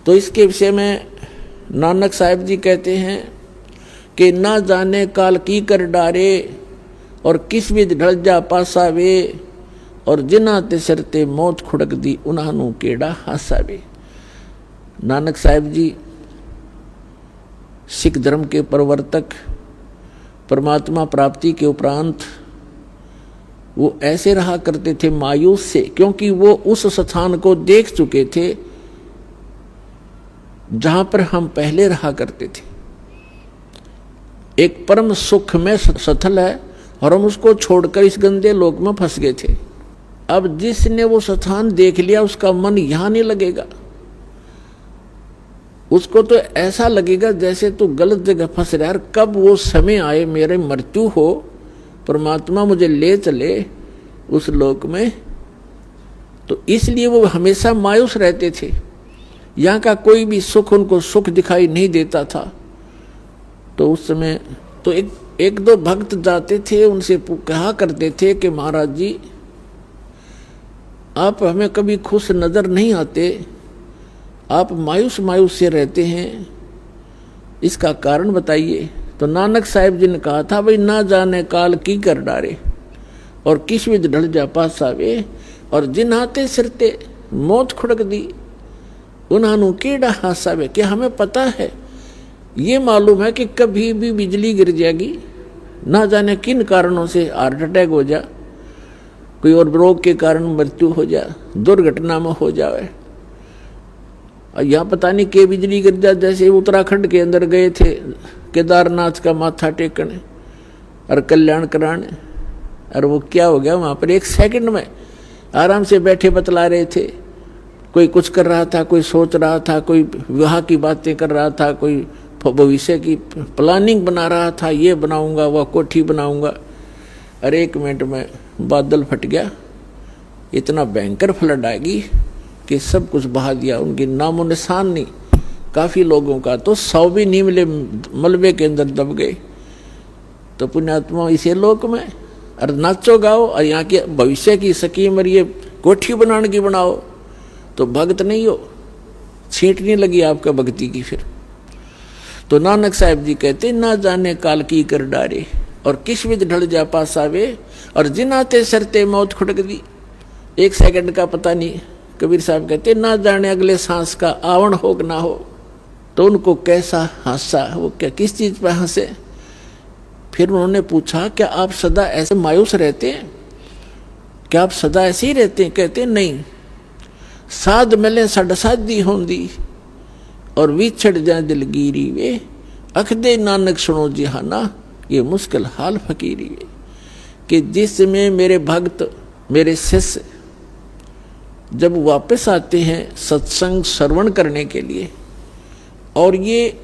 तो इसके विषय में नानक साहिब जी कहते हैं कि ना जाने काल की कर डारे और किस विध ढल जा पासावे और जिन्हां ते सिर ते मौत खुड़क दी उन्हां नूं केड़ा हासावे। नानक साहिब जी सिख धर्म के प्रवर्तक, परमात्मा प्राप्ति के उपरांत वो ऐसे रहा करते थे मायूस से, क्योंकि वो उस स्थान को देख चुके थे जहां पर हम पहले रहा करते थे। एक परम सुख में स्थल है और हम उसको छोड़कर इस गंदे लोक में फंस गए थे। अब जिसने वो स्थान देख लिया उसका मन यहां नहीं लगेगा, उसको तो ऐसा लगेगा जैसे तू गलत जगह फंस रहा है। कब वो समय आए मेरे मृत्यु हो, परमात्मा मुझे ले चले उस लोक में, तो इसलिए वो हमेशा मायूस रहते थे। यहाँ का कोई भी सुख उनको सुख दिखाई नहीं देता था। तो उस समय तो एक दो भक्त जाते थे, उनसे कहा करते थे कि महाराज जी आप हमें कभी खुश नजर नहीं आते, आप मायूस मायूस से रहते हैं, इसका कारण बताइए। तो नानक साहिब जी ने कहा था, भाई ना जाने काल की कर डारे और किस विध ढल जा पासावे और जिन हाथे सिरते मौत खुड़क दी उन्हां केड़ा हासावे। कि हमें पता है, ये मालूम है कि कभी भी बिजली गिर जाएगी, ना जाने किन कारणों से हार्ट अटैक हो जा, कोई और रोग के कारण मृत्यु हो जा, दुर्घटना में हो जाए। और यहाँ पता नहीं के बिजली गिर जा। जैसे उत्तराखंड के अंदर गए थे केदारनाथ का माथा टेकने और कल्याण कराने, और वो क्या हो गया वहाँ पर 1 सेकंड में आराम से बैठे बतला रहे थे। कोई कुछ कर रहा था, कोई सोच रहा था, कोई विवाह की बातें कर रहा था, कोई भविष्य की प्लानिंग बना रहा था, ये बनाऊंगा वह कोठी बनाऊंगा। अरे 1 मिनट में बादल फट गया, इतना भयंकर फ्लड आएगी कि सब कुछ बहा दिया, उनकी नामो निशान नहीं। काफ़ी लोगों का तो 100 भी नहीं मिले, मलबे के अंदर दब गए। तो पुण्यात्मा इसे लोक में और नाचो गाओ और यहाँ के भविष्य की स्कीम और ये कोठी बनाने की बनाओ, तो भक्त नहीं हो, छींट नहीं लगी आपका भक्ति की। फिर तो नानक साहिब जी कहते ना जाने काल की कर डारे और किस विध ढल जा पासावे और जिन आते सरते मौत खुड़क दी। 1 सेकंड का पता नहीं। कबीर साहब कहते ना जाने अगले सांस का आवण हो ना हो। तो उनको कैसा हासा, वो क्या किस चीज पर हंसे। फिर उन्होंने पूछा क्या आप सदा ऐसे मायूस रहते हैं, क्या आप सदा ऐसे ही रहते हैं? कहते नहीं, साध मिले सड़ साधी होंदी और विछड़ जाए दिलगीरी वे, अख दे नानक सुनो जिहाना ये मुश्किल हाल फकीरी वे। कि जिसमें मेरे भक्त मेरे शिष्य जब वापस आते हैं सत्संग श्रवण करने के लिए और ये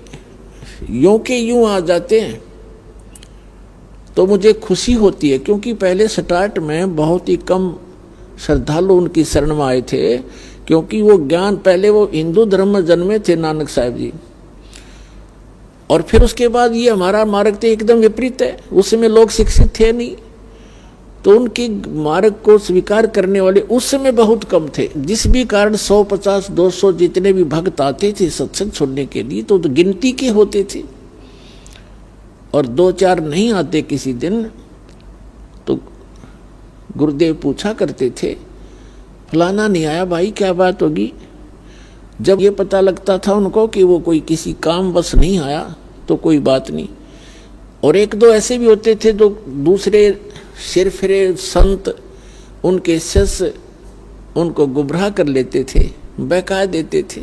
यूं के यूं आ जाते हैं, तो मुझे खुशी होती है। क्योंकि पहले स्टार्ट में बहुत ही कम श्रद्धालु उनकी शरण में आए थे, क्योंकि वो ज्ञान पहले वो हिंदू धर्म में जन्मे थे नानक साहिब जी, और फिर उसके बाद ये हमारा मार्ग तो एकदम विपरीत है। उस समय लोग शिक्षित थे नहीं, तो उनकी मार्ग को स्वीकार करने वाले उस समय बहुत कम थे। जिस भी कारण 150-200 जितने भी भक्त आते थे सत्संग सुनने के लिए, तो गिनती के होते थे, और 2-4 नहीं आते किसी दिन। तो गुरुदेव पूछा करते थे, फलाना नहीं आया भाई, क्या बात होगी। जब ये पता लगता था उनको कि वो कोई किसी काम बस नहीं आया, तो कोई बात नहीं। और 1-2 ऐसे भी होते थे जो दूसरे सिरफिरे संत उनके शिष्य उनको गुमराह कर लेते थे, बहका देते थे।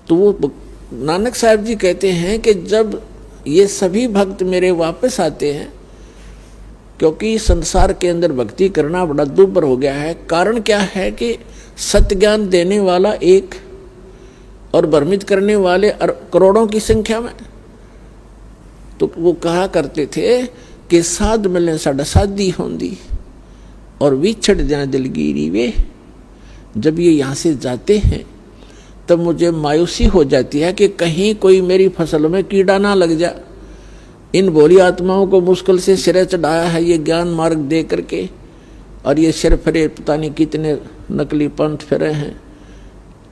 तो वो नानक साहिब जी कहते हैं कि जब ये सभी भक्त मेरे वापस आते हैं, क्योंकि संसार के अंदर भक्ति करना बड़ा दुर्भर हो गया है। कारण क्या है कि सत्य ज्ञान देने वाला एक और भ्रमित करने वाले करोड़ों की संख्या में। तो वो कहा करते थे कि साध मिलने साढ़ा साधी होंदी और विछड़ जाए दिलगीरी वे। जब ये यहाँ से जाते हैं तब मुझे मायूसी हो जाती है कि कहीं कोई मेरी फसल में कीड़ा ना लग जा। इन भोली आत्माओं को मुश्किल से सिरे चढ़ाया है ये ज्ञान मार्ग दे करके, और ये सिर फिरे पता नहीं कितने नकली पंथ फिरे हैं।